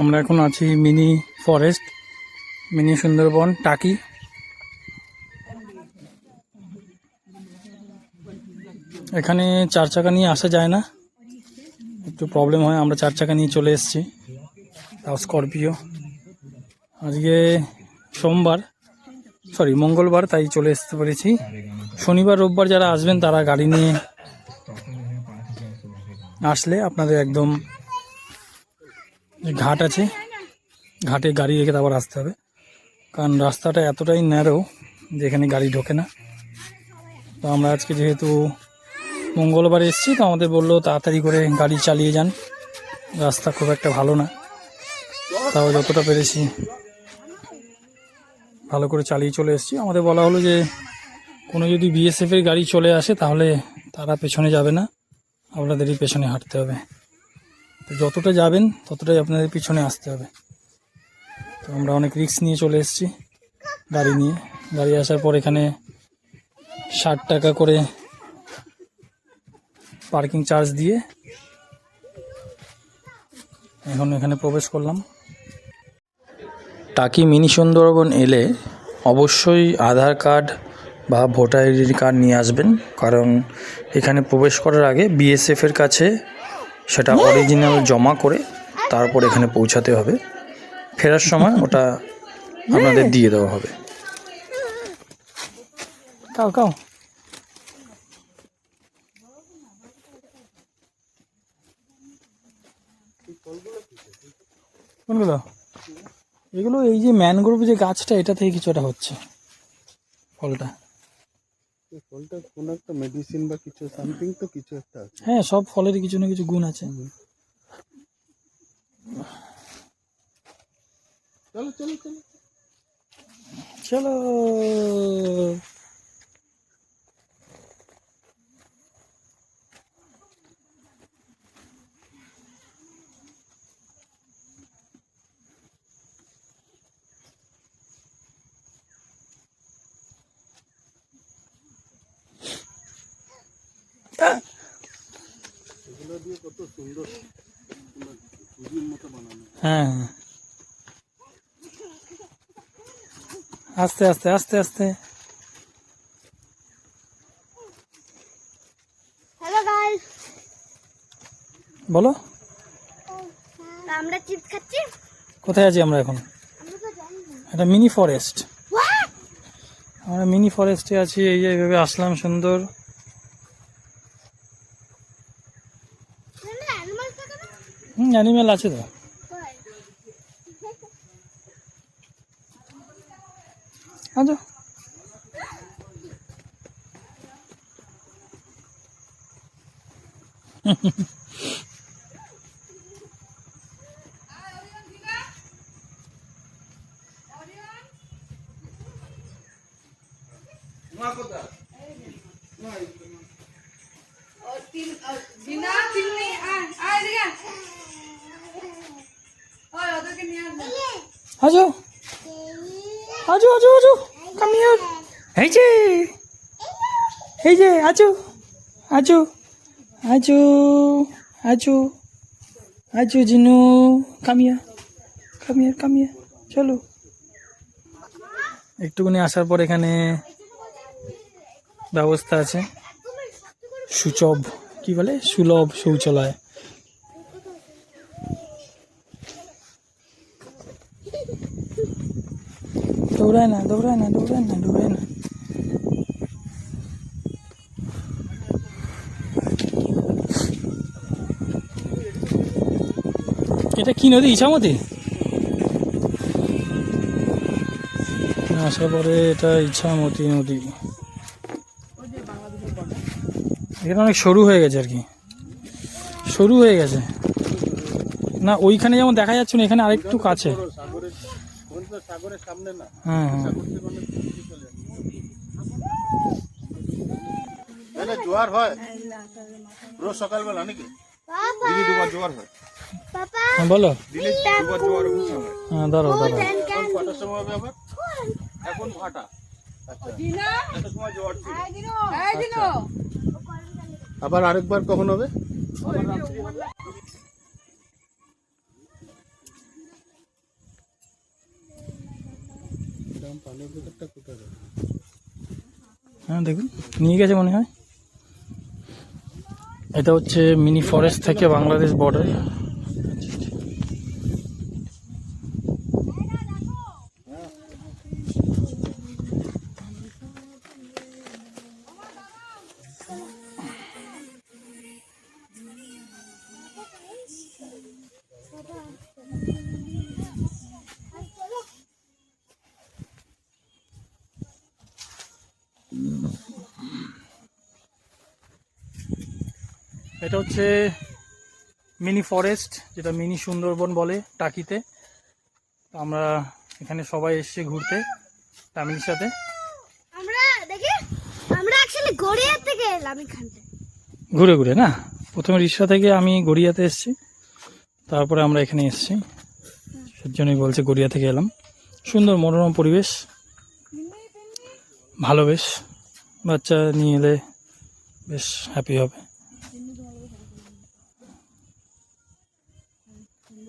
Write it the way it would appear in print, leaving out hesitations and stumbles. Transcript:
আমরা এখন আছি মিনি ফরেস্ট, মিনি সুন্দরবন টাকি। এখানে 4 চাকা নিয়ে আসা যায় না, একটু প্রবলেম হয়। আমরা 4 চাকা নিয়ে চলে এসেছি, তাও স্করপিও। আজকে মঙ্গলবার, তাই চলে আসতে পেরেছি। শনিবার রোববার যারা আসবেন তারা গাড়ি নিয়ে আসলে আপনাদের একদম ঘাট আছে, ঘাটে গাড়ি রেখে তারপর আসতে হবে, কারণ রাস্তাটা এতটাই ন্যারো যে এখানে গাড়ি ঢোকে না। তো আমরা আজকে যেহেতু মঙ্গলবার এসেছি, তো আমাদের বললো তাড়াতাড়ি করে গাড়ি চালিয়ে যান, রাস্তা খুব একটা ভালো না। তাও যতটা পেরেছি ভালো করে চালিয়ে চলে এসেছি। আমাদের বলা হলো যে কোনো যদি বিএসএফের গাড়ি চলে আসে তাহলে তারা পেছনে যাবে না, আপনাদেরই পেছনে হাঁটতে হবে। তো যতটা যাবেন ততটাই আপনাদের পিছনে আসতে হবে। তো আমরা অনেক রিস্ক নিয়ে চলে এসেছি গাড়ি নিয়ে। গাড়ি আসার পর এখানে 60 টাকা করে পার্কিং চার্জ দিয়ে এখন এখানে প্রবেশ করলাম। টাকি মিনি সুন্দরবন এলে অবশ্যই আধার কার্ড বা ভোটার আইডি কার্ড নিয়ে আসবেন, কারণ এখানে প্রবেশ করার আগে বিএসএফের কাছে সেটা অরিজিনাল জমা করে তারপর এখানে পৌঁছাতে হবে। ফেরার সময় ওটা আপনাদের দিয়ে দেওয়া হবে। কাও কাও কোনগুলো? এগুলো এই যে ম্যানগ্রোভ যে গাছটা, এটা থেকে কিছুটা হচ্ছে ফলটা। ফলটা কোন একটা মেডিসিন বা কিছু সামথিং তো কিছু একটা আছে। হ্যাঁ, সব ফলেরই কিছু না কিছু গুণ আছে। চলো চলো চলো চলো। এগুলো দিয়ে কত সুন্দর ছবির মতো বানানো। হ্যাঁ, আস্তে আস্তে আস্তে আস্তে। হ্যালো গাইস, বলো। আমরা চিপস খাচ্ছি। কোথায় আছি আমরা এখন? আমরা তো জানি না। এটা মিনি ফরেস্ট। আমরা মিনি ফরেস্টে আছি। এই যে এইভাবে আসলাম, সুন্দর। অ্যানিমাল থাকে না? অ্যানিমেল আছে তো। আচ্ছা, আজো আজো আজো আজো, কাম হিয়ার। এই যে আজো আজো আজো আজো আজো জিনু, কাম হিয়ার। চলো। একটুখানি আসার পর এখানে ব্যবস্থা আছে, সুলভ শৌচালয়। দৌড়ায় না। এটা কি নদী? ইছামতি? আসার পরে এটা ইছামতি নদী। এখানে অনেক সরু হয়ে গেছে আর কি, না ওইখানে যেমন দেখা যাচ্ছে না, এখানে আরেকটু কাছে। সাগরের সামনে না। হ্যাঁ, জোয়ার হয় রোজ সকালবেলা নাকি? দিনে দুবার জোয়ার হয়। বলো। দিনে দুবার জোয়ার হয়। হ্যাঁ, ধরো। এখন কটার সময় হবে আবার? এখন ভাটা। সময় জোয়ার ছিল। আবার আরেকবার কখন হবে? হ্যাঁ দেখুন নিয়ে গেছে মনে হয়। এটা হচ্ছে মিনি ফরেস্ট থেকে বাংলাদেশ বর্ডার। এটা হচ্ছে মিনি ফরেস্ট, যেটা মিনি সুন্দরবন বলে টাকিতে। তো আমরা এখানে সবাই এসেছি ঘুরতে ফ্যামিলির সাথে। আমরা দেখি আমরা অ্যাকচুয়ালি গড়িয়া থেকে এলাম এখানে ঘুরে ঘুরে না, প্রথমে রিক্সা থেকে আমি গড়িয়াতে এসেছি, তারপরে আমরা এখানে এসেছি, সেজন্যই বলছে গড়িয়া থেকে এলাম। সুন্দর মনোরম পরিবেশ, ভালো, বেশ বাচ্চা নিয়ে এলে বেশ হ্যাপি হবে।